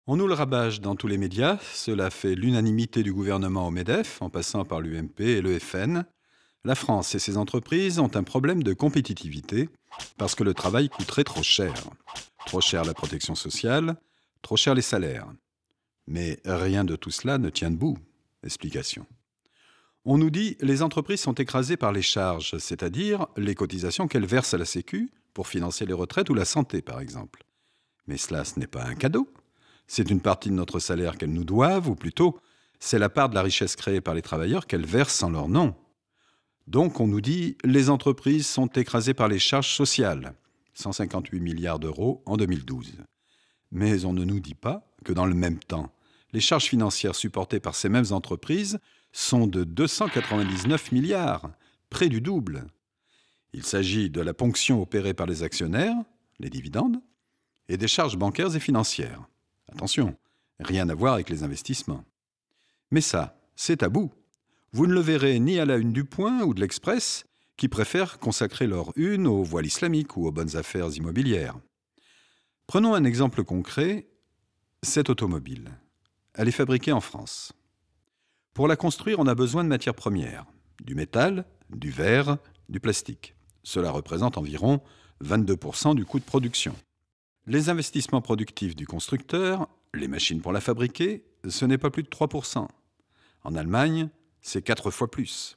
On nous le rabâche dans tous les médias, cela fait l'unanimité du gouvernement au MEDEF, en passant par l'UMP et le FN. La France et ses entreprises ont un problème de compétitivité parce que le travail coûterait trop cher. Trop cher la protection sociale, trop cher les salaires. Mais rien de tout cela ne tient debout. Explication. On nous dit les entreprises sont écrasées par les charges, c'est-à-dire les cotisations qu'elles versent à la Sécu pour financer les retraites ou la santé, par exemple. Mais cela, ce n'est pas un cadeau. C'est une partie de notre salaire qu'elles nous doivent, ou plutôt, c'est la part de la richesse créée par les travailleurs qu'elles versent en leur nom. Donc on nous dit les entreprises sont écrasées par les charges sociales, 158 milliards d'euros en 2012. Mais on ne nous dit pas que dans le même temps, les charges financières supportées par ces mêmes entreprises sont de 299 milliards, près du double. Il s'agit de la ponction opérée par les actionnaires, les dividendes, et des charges bancaires et financières. Attention, rien à voir avec les investissements. Mais ça, c'est tabou. Vous ne le verrez ni à la une du Point ou de l'Express, qui préfèrent consacrer leur une au voile islamique ou aux bonnes affaires immobilières. Prenons un exemple concret, cette automobile. Elle est fabriquée en France. Pour la construire, on a besoin de matières premières, du métal, du verre, du plastique. Cela représente environ 22% du coût de production. Les investissements productifs du constructeur, les machines pour la fabriquer, ce n'est pas plus de 3%. En Allemagne, c'est 4 fois plus.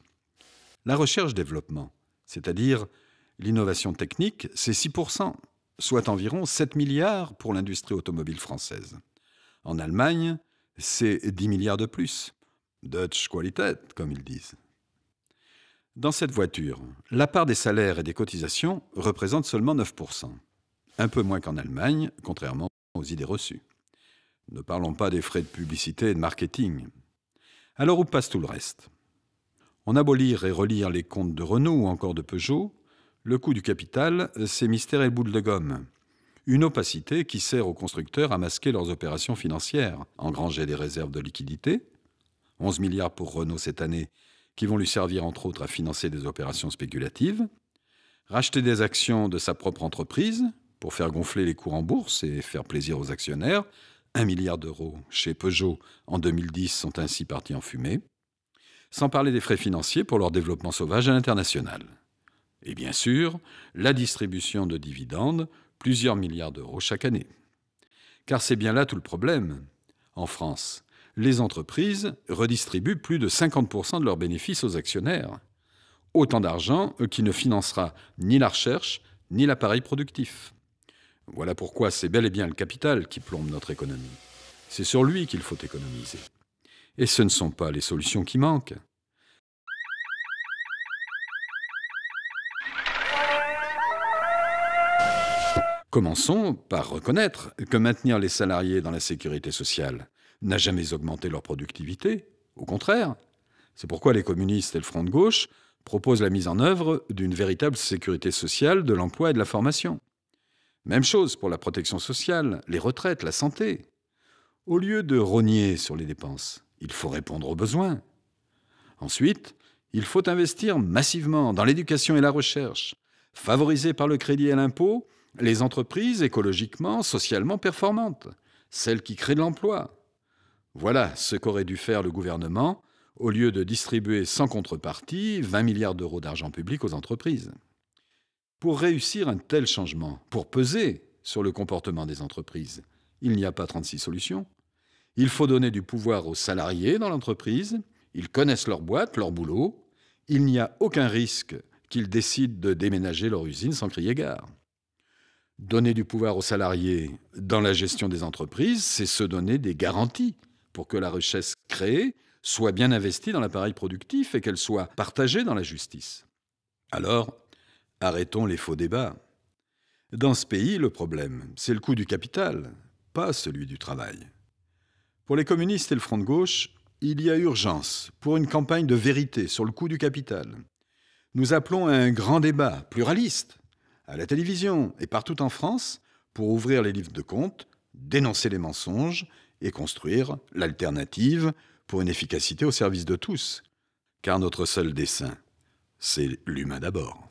La recherche-développement, c'est-à-dire l'innovation technique, c'est 6%, soit environ 7 milliards pour l'industrie automobile française. En Allemagne, c'est 10 milliards de plus. Deutsche Qualität, comme ils disent. Dans cette voiture, la part des salaires et des cotisations représente seulement 9%. Un peu moins qu'en Allemagne, contrairement aux idées reçues. Ne parlons pas des frais de publicité et de marketing. Alors où passe tout le reste? On a beau lire et relire les comptes de Renault ou encore de Peugeot, le coût du capital, c'est mystère et boule de gomme. Une opacité qui sert aux constructeurs à masquer leurs opérations financières, engranger des réserves de liquidité, 11 milliards pour Renault cette année, qui vont lui servir entre autres à financer des opérations spéculatives, racheter des actions de sa propre entreprise, pour faire gonfler les cours en bourse et faire plaisir aux actionnaires. 1 milliard d'euros chez Peugeot en 2010 sont ainsi partis en fumée. Sans parler des frais financiers pour leur développement sauvage à l'international. Et bien sûr, la distribution de dividendes, plusieurs milliards d'euros chaque année. Car c'est bien là tout le problème. En France, les entreprises redistribuent plus de 50% de leurs bénéfices aux actionnaires. Autant d'argent qui ne financera ni la recherche, ni l'appareil productif. Voilà pourquoi c'est bel et bien le capital qui plombe notre économie. C'est sur lui qu'il faut économiser. Et ce ne sont pas les solutions qui manquent. Commençons par reconnaître que maintenir les salariés dans la sécurité sociale n'a jamais augmenté leur productivité. Au contraire. C'est pourquoi les communistes et le Front de gauche proposent la mise en œuvre d'une véritable sécurité sociale de l'emploi et de la formation. Même chose pour la protection sociale, les retraites, la santé. Au lieu de rogner sur les dépenses, il faut répondre aux besoins. Ensuite, il faut investir massivement dans l'éducation et la recherche, favoriser par le crédit et l'impôt les entreprises écologiquement, socialement performantes, celles qui créent de l'emploi. Voilà ce qu'aurait dû faire le gouvernement au lieu de distribuer sans contrepartie 20 milliards d'euros d'argent public aux entreprises. Pour réussir un tel changement, pour peser sur le comportement des entreprises, il n'y a pas 36 solutions. Il faut donner du pouvoir aux salariés dans l'entreprise, ils connaissent leur boîte, leur boulot, il n'y a aucun risque qu'ils décident de déménager leur usine sans crier gare. Donner du pouvoir aux salariés dans la gestion des entreprises, c'est se donner des garanties pour que la richesse créée soit bien investie dans l'appareil productif et qu'elle soit partagée dans la justice. Alors, arrêtons les faux débats. Dans ce pays, le problème, c'est le coût du capital, pas celui du travail. Pour les communistes et le Front de gauche, il y a urgence pour une campagne de vérité sur le coût du capital. Nous appelons à un grand débat pluraliste, à la télévision et partout en France, pour ouvrir les livres de comptes, dénoncer les mensonges et construire l'alternative pour une efficacité au service de tous. Car notre seul dessein, c'est l'humain d'abord.